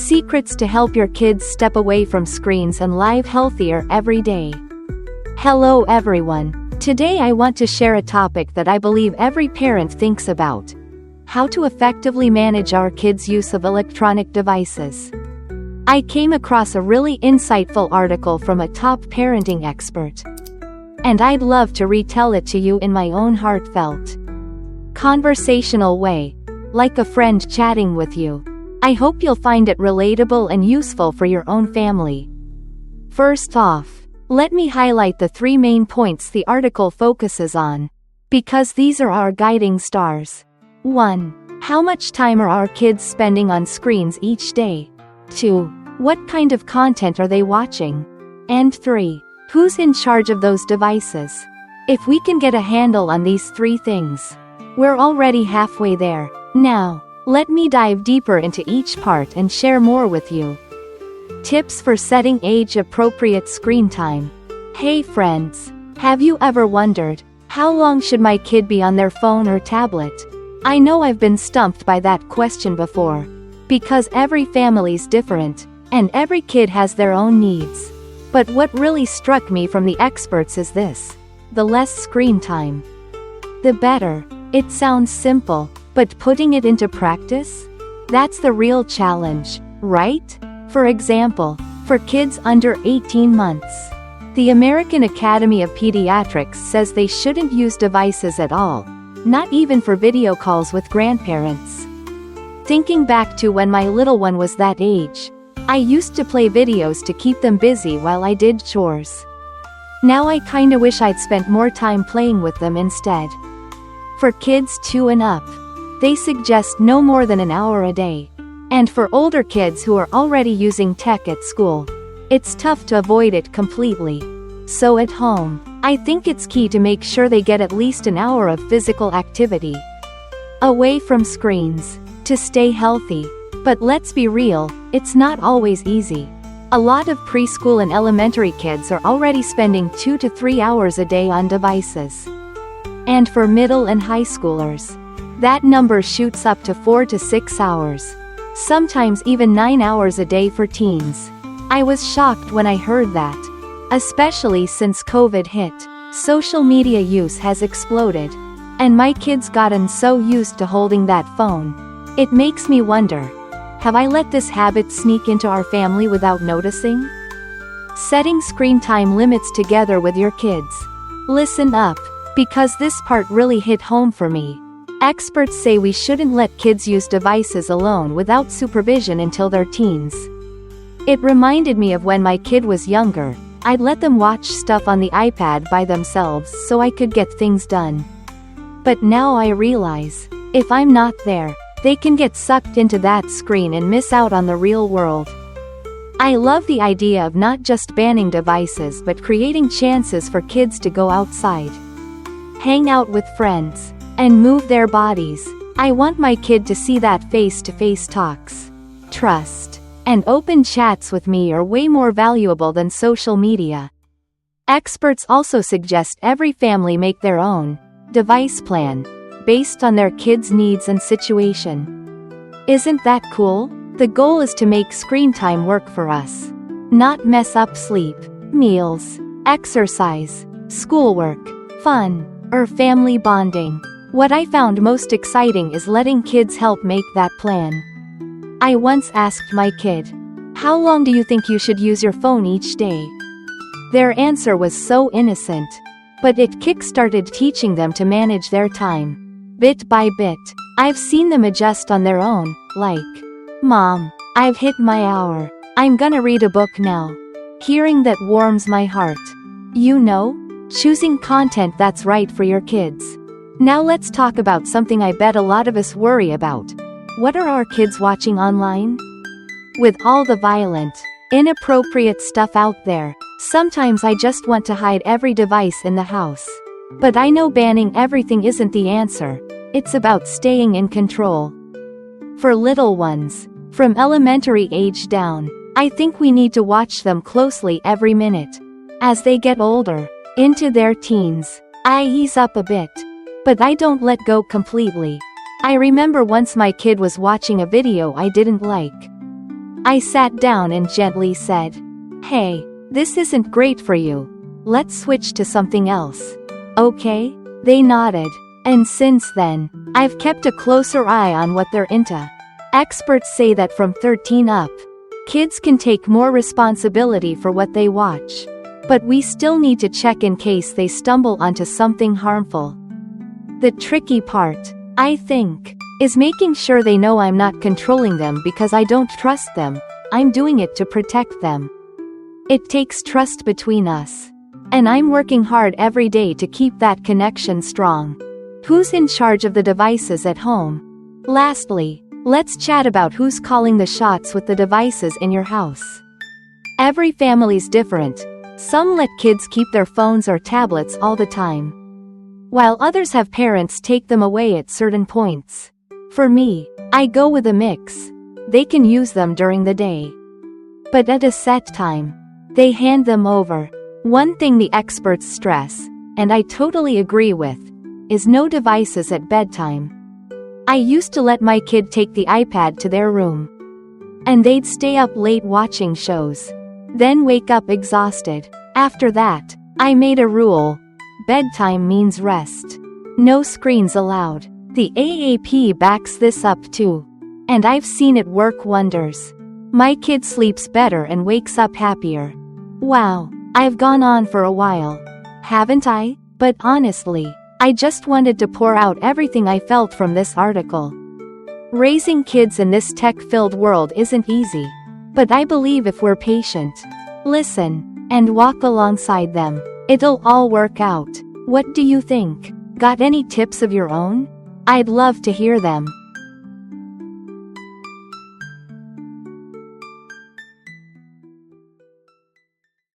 Secrets to help your kids step away from screens and live healthier every day. Hello everyone. Today I want to share a topic that I believe every parent thinks about: how to effectively manage our kids' use of electronic devices. I came across a really insightful article from a top parenting expert, and I'd love to retell it to you in my own heartfelt, conversational way, like a friend chatting with you. I hope you'll find it relatable and useful for your own family. First off, let me highlight the 3 main points the article focuses on, because these are our guiding stars. 1. How much time are our kids spending on screens each day? 2. What kind of content are they watching? And 3. Who's in charge of those devices? If we can get a handle on these 3 things, we're already halfway there. Now, let me dive deeper into each part and share more with you. Tips for setting age-appropriate screen time. Hey friends, have you ever wondered, how long should my kid be on their phone or tablet? I know I've been stumped by that question before, because every family's different, and every kid has their own needs. But what really struck me from the experts is this: the less screen time, the better. It sounds simple, but putting it into practice? That's the real challenge, right? For example, for kids under 18 months, the American Academy of Pediatrics says they shouldn't use devices at all, not even for video calls with grandparents. Thinking back to when my little one was that age, I used to play videos to keep them busy while I did chores. Now I kinda wish I'd spent more time playing with them instead. For kids 2 and up, they suggest no more than an hour a day. And for older kids who are already using tech at school, it's tough to avoid it completely. So at home, I think it's key to make sure they get at least an hour of physical activity away from screens to stay healthy. But let's be real, it's not always easy. A lot of preschool and elementary kids are already spending 2 to 3 hours a day on devices. And for middle and high schoolers, that number shoots up to 4 to 6 hours. Sometimes even 9 hours a day for teens. I was shocked when I heard that. Especially since COVID hit, social media use has exploded. And my kids gotten so used to holding that phone. It makes me wonder, have I let this habit sneak into our family without noticing? Setting screen time limits together with your kids. Listen up, because this part really hit home for me. Experts say we shouldn't let kids use devices alone without supervision until they're teens. It reminded me of when my kid was younger. I'd let them watch stuff on the iPad by themselves so I could get things done. But now I realize, if I'm not there, they can get sucked into that screen and miss out on the real world. I love the idea of not just banning devices but creating chances for kids to go outside, hang out with friends, and move their bodies. I want my kid to see that face-to-face talks, trust, and open chats with me are way more valuable than social media. Experts also suggest every family make their own device plan, based on their kids' needs and situation. Isn't that cool? The goal is to make screen time work for us, not mess up sleep, meals, exercise, schoolwork, fun, or family bonding. What I found most exciting is letting kids help make that plan. I once asked my kid, "How long do you think you should use your phone each day?" Their answer was so innocent, but it kick-started teaching them to manage their time. Bit by bit, I've seen them adjust on their own, like, "Mom, I've hit my hour. I'm gonna read a book now." Hearing that warms my heart. You know, choosing content that's right for your kids. Now let's talk about something I bet a lot of us worry about. What are our kids watching online? With all the violent, inappropriate stuff out there, sometimes I just want to hide every device in the house. But I know banning everything isn't the answer. It's about staying in control. For little ones, from elementary age down, I think we need to watch them closely every minute. As they get older, into their teens, I ease up a bit. But I don't let go completely. I remember once my kid was watching a video I didn't like. I sat down and gently said, "Hey, this isn't great for you. Let's switch to something else. Okay?" They nodded. And since then, I've kept a closer eye on what they're into. Experts say that from 13 up, kids can take more responsibility for what they watch. But we still need to check in case they stumble onto something harmful. The tricky part, I think, is making sure they know I'm not controlling them because I don't trust them. I'm doing it to protect them. It takes trust between us. And I'm working hard every day to keep that connection strong. Who's in charge of the devices at home? Lastly, let's chat about who's calling the shots with the devices in your house. Every family's different. Some let kids keep their phones or tablets all the time, while others have parents take them away at certain points. For me, I go with a mix. They can use them during the day, but at a set time, they hand them over. One thing the experts stress, and I totally agree with, is no devices at bedtime. I used to let my kid take the iPad to their room, and they'd stay up late watching shows, then wake up exhausted. After that, I made a rule. Bedtime means rest. No screens allowed. The AAP backs this up too. And I've seen it work wonders. My kid sleeps better and wakes up happier. Wow, I've gone on for a while, haven't I? But honestly, I just wanted to pour out everything I felt from this article. Raising kids in this tech-filled world isn't easy. But I believe if we're patient, listen, and walk alongside them, it'll all work out. What do you think? Got any tips of your own? I'd love to hear them.